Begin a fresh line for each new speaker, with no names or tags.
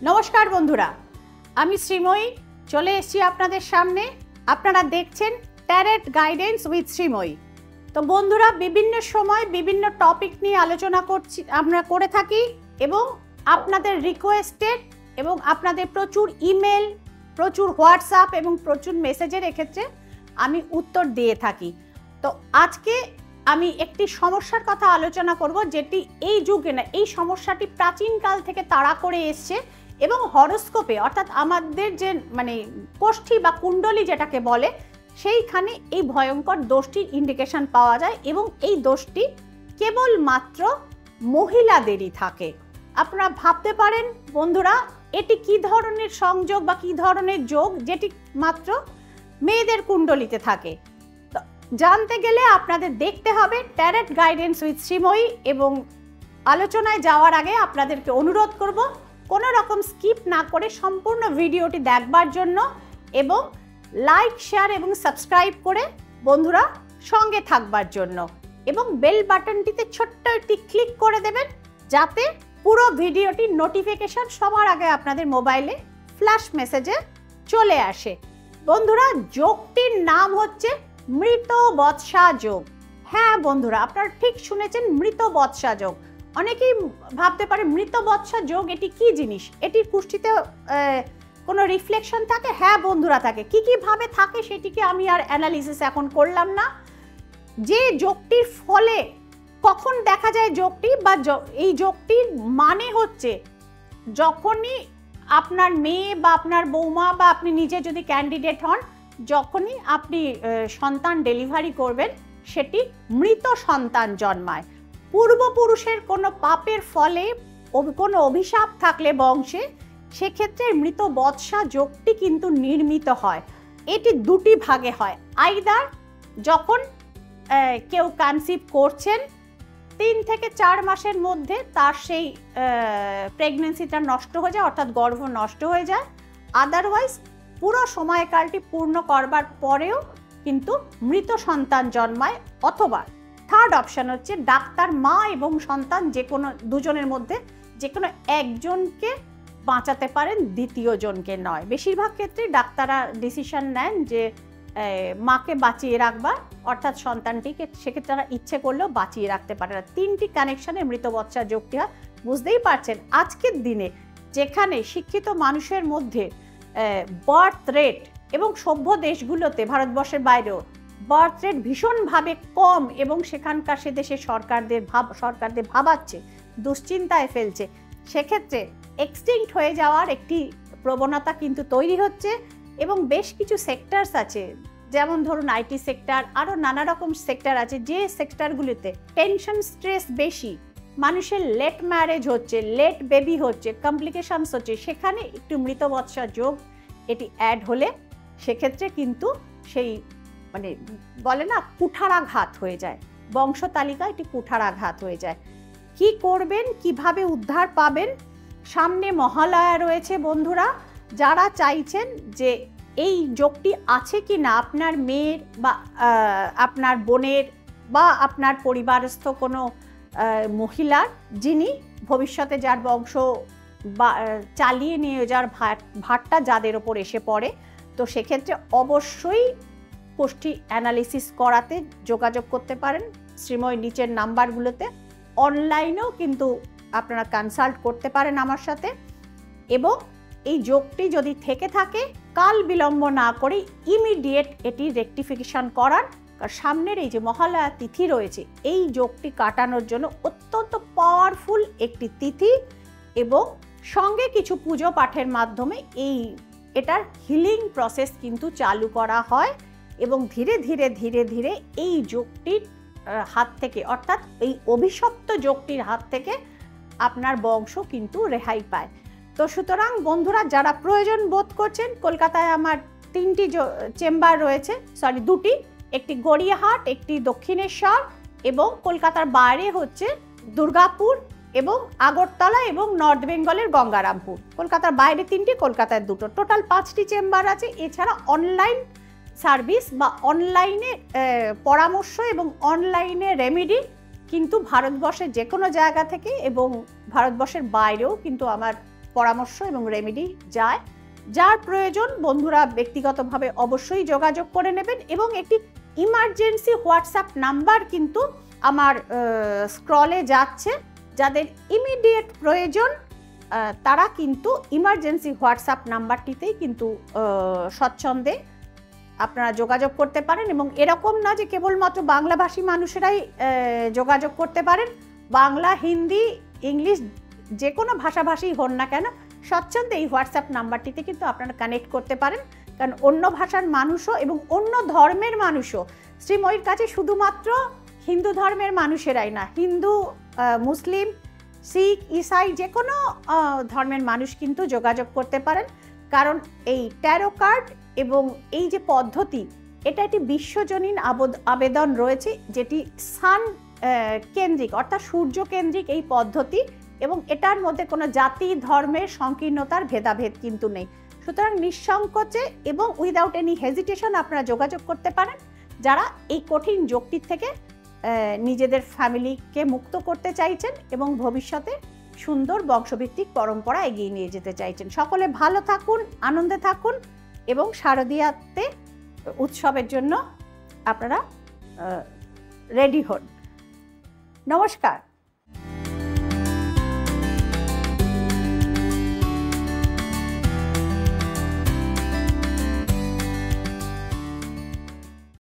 নমস্কার বন্ধুরা, আমি শ্রীময়ী চলে এসেছি আপনাদের সামনে। আপনারা দেখছেন ট্যারট গাইডেন্স উইথ শ্রীময়ী। তো বন্ধুরা, বিভিন্ন সময় বিভিন্ন টপিক নিয়ে আলোচনা আমরা করে থাকি এবং আপনাদের রিকোয়েস্টেড এবং আপনাদের প্রচুর ইমেল, প্রচুর হোয়াটসঅ্যাপ এবং প্রচুর মেসেজের এক্ষেত্রে আমি উত্তর দিয়ে থাকি। তো আজকে আমি একটি সমস্যার কথা আলোচনা করব, যেটি এই যুগে না, এই সমস্যাটি প্রাচীনকাল থেকে তাড়া করে এসছে এবং হরোস্কোপে অর্থাৎ আমাদের যে কোষ্ঠী বা কুণ্ডলী যেটাকে বলে, সেইখানে এই ভয়ঙ্কর দোষটির ইন্ডিকেশন পাওয়া যায় এবং এই দোষটি কেবলমাত্র মহিলাদেরই থাকে। আপনারা ভাবতে পারেন বন্ধুরা, এটি কি ধরনের সংযোগ বা কি ধরনের যোগ যেটি মাত্র মেয়েদের কুণ্ডলিতে থাকে। তো জানতে গেলে আপনাদের দেখতে হবে ট্যারট গাইডেন্স উইথ শ্রীময়ী এবং আলোচনায় যাওয়ার আগে আপনাদেরকে অনুরোধ করব কোনো রকম স্কিপ না করে সম্পূর্ণ ভিডিওটি দেখবার জন্য এবং লাইক, শেয়ার এবং সাবস্ক্রাইব করে বন্ধুরা সঙ্গে থাকবার জন্য, এবং বেল বাটনটিতে ছোট্ট একটি ক্লিক করে দেবেন যাতে পুরো ভিডিওটির নোটিফিকেশন সবার আগে আপনাদের মোবাইলে ফ্ল্যাশ মেসেজে চলে আসে। বন্ধুরা, যোগটির নাম হচ্ছে মৃত বৎসা যোগ। হ্যাঁ বন্ধুরা, আপনারা ঠিক শুনেছেন, মৃত বৎসা যোগ। অনেকেই ভাবতে পারে মৃত বৎসা যোগ এটি কি জিনিস, এটির কুষ্ঠিতে কোনো রিফ্লেকশন থাকে? হ্যাঁ বন্ধুরা, থাকে। কি ভাবে থাকে সেটিকে আমি আর অ্যানালিসিস এখন করলাম না। যে যোগটির ফলে কখন দেখা যায় যোগটি, বা এই যোগটির মানে হচ্ছে যখনই আপনার মেয়ে বা আপনার বৌমা বা আপনি নিজে যদি ক্যান্ডিডেট হন, যখনই আপনি সন্তান ডেলিভারি করবেন, সেটি মৃত সন্তান জন্মায়। পূর্বপুরুষের কোনো পাপের ফলে কোনো অভিশাপ থাকলে বংশে, সেক্ষেত্রে মৃত বৎসা যোগটি কিন্তু নির্মিত হয়। এটি দুটি ভাগে হয়। আইদার যখন কেউ কনসিভ করছেন 3 থেকে 4 মাসের মধ্যে তার সেই প্রেগনেন্সিটা নষ্ট হয়ে যায়, অর্থাৎ গর্ভ নষ্ট হয়ে যায়। আদারওয়াইজ পুরো সময়কালটি পূর্ণ করবার পরেও কিন্তু মৃত সন্তান জন্মায়। অথবা থার্ড অপশান হচ্ছে ডাক্তার, মা এবং সন্তান যে কোনো দুজনের মধ্যে যে কোনো একজনকে বাঁচাতে পারেন, দ্বিতীয় জনকে নয়। বেশিরভাগ ক্ষেত্রে ডাক্তাররা ডিসিশন নেন যে মাকে বাঁচিয়ে রাখবার, অর্থাৎ সন্তানটিকে সেক্ষেত্রে তারা ইচ্ছে করলেও বাঁচিয়ে রাখতে পারে না। 3টি কানেকশনে মৃত বৎসা যোগটি হয়। বুঝতেই পারছেন আজকের দিনে যেখানে শিক্ষিত মানুষের মধ্যে বার্থ রেট এবং সভ্য দেশগুলোতে, ভারতবর্ষের বাইরেও বার্থ রেট ভীষণভাবে কম এবং সেখানকার সে দেশের সরকারদের ভাবাচ্ছে, দুশ্চিন্তায় ফেলছে, সেক্ষেত্রে এক্সটিংক্ট হয়ে যাওয়ার একটি প্রবণতা কিন্তু তৈরি হচ্ছে। এবং বেশ কিছু সেক্টরস আছে, যেমন ধরুন আইটি সেক্টর, আরও নানা রকম সেক্টর আছে, যে সেক্টরগুলিতে টেনশন, স্ট্রেস বেশি, মানুষের লেট ম্যারেজ হচ্ছে, লেট বেবি হচ্ছে, কমপ্লিকেশনস হচ্ছে, সেখানে একটু মৃত বৎসা যোগ এটি অ্যাড হলে সেক্ষেত্রে কিন্তু সেই বলে না, কুঠারাঘাত হয়ে যায়, বংশ তালিকায় একটি কুঠারাঘাত হয়ে যায়। কি করবেন, কিভাবে উদ্ধার পাবেন? সামনে মহালয়া রয়েছে বন্ধুরা। যারা চাইছেন যে এই যোগটি আছে কি না আপনার মেয়ের বা আপনার বোনের বা আপনার পরিবারস্থ কোনো মহিলার, যিনি ভবিষ্যতে যার বংশ বা চালিয়ে নিয়ে যাওয়ার ভারটা যাদের ওপর এসে পড়ে, তো সেক্ষেত্রে অবশ্যই কোষ্ঠী অ্যানালিসিস করাতে যোগাযোগ করতে পারেন শ্রীময় নিচের নাম্বারগুলোতে। অনলাইনেও কিন্তু আপনারা কনসাল্ট করতে পারেন আমার সাথে। এবং এই যোগটি যদি থেকে থাকে, কাল বিলম্ব না করে ইমিডিয়েট এটি রেকটিফিকেশন করার, সামনের এই যে মহালয়া তিথি রয়েছে, এই যোগটি কাটানোর জন্য অত্যন্ত পাওয়ারফুল একটি তিথি এবং সঙ্গে কিছু পুজো পাঠের মাধ্যমে এটার হিলিং প্রসেস কিন্তু চালু করা হয় এবং ধীরে ধীরে ধীরে ধীরে এই যোগটির হাত থেকে, অর্থাৎ এই অভিশপ্ত যোগটির হাত থেকে আপনার বংশ কিন্তু রেহাই পায়। তো সুতরাং বন্ধুরা, যারা প্রয়োজন বোধ করছেন, কলকাতায় আমার 3টি চেম্বার রয়েছে, দুটি, একটি গড়িয়াহাট, একটি দক্ষিণেশ্বর, এবং কলকাতার বাইরে হচ্ছে দুর্গাপুর এবং আগরতলা এবং নর্থ বেঙ্গলের গঙ্গারামপুর। কলকাতার বাইরে 3টি, কলকাতায় 2টো, টোটাল 5টি চেম্বার আছে। এছাড়া অনলাইন সার্ভিস বা অনলাইনে পরামর্শ এবং অনলাইনে রেমেডি কিন্তু ভারতবর্ষের যে কোনো জায়গা থেকে এবং ভারতবর্ষের বাইরেও কিন্তু আমার পরামর্শ এবং রেমেডি যায়। যার প্রয়োজন বন্ধুরা ব্যক্তিগতভাবে অবশ্যই যোগাযোগ করে নেবেন, এবং একটি ইমার্জেন্সি হোয়াটসঅ্যাপ নাম্বার কিন্তু আমার স্ক্রলে যাচ্ছে। যাদের ইমিডিয়েট প্রয়োজন তারা কিন্তু ইমার্জেন্সি হোয়াটসঅ্যাপ নাম্বারটিতেই কিন্তু স্বচ্ছন্দে আপনারা যোগাযোগ করতে পারেন। এবং এরকম না যে কেবলমাত্র বাংলাভাষী মানুষেরাই যোগাযোগ করতে পারেন, বাংলা, হিন্দি, ইংলিশ যে কোনো ভাষাভাষী হন না কেন স্বচ্ছন্দে এই হোয়াটসঅ্যাপ নাম্বারটিতে কিন্তু আপনারা কানেক্ট করতে পারেন। কারণ অন্য ভাষার মানুষও এবং অন্য ধর্মের মানুষও শ্রীময়ীর কাছে শুধুমাত্র হিন্দু ধর্মের মানুষেরাই না, হিন্দু, মুসলিম, শিখ, ইসাই যে কোনো ধর্মের মানুষ কিন্তু যোগাযোগ করতে পারেন। কারণ এই ট্যারো কার্ড এবং এই যে পদ্ধতি, এটা একটি বিশ্বজনীন আবেদন রয়েছে, যেটি সান কেন্দ্রিক অর্থাৎ সূর্য কেন্দ্রিক এই পদ্ধতি, এবং এটার মধ্যে কোনো জাতি, ধর্মের সংকীর্ণতার ভেদাভেদ কিন্তু নেই। সুতরাং নিঃসংকোচে এবং উইদাউট এনি হেজিটেশন আপনারা যোগাযোগ করতে পারেন যারা এই কঠিন যোগটির থেকে নিজেদের ফ্যামিলিকে মুক্ত করতে চাইছেন এবং ভবিষ্যতে সুন্দর বংশভিত্তিক পরম্পরা এগিয়ে নিয়ে যেতে চাইছেন। সকলে ভালো থাকুন, আনন্দে থাকুন এবং শারদীয়াতে উৎসবের জন্য আপনারা রেডি হন। নমস্কার।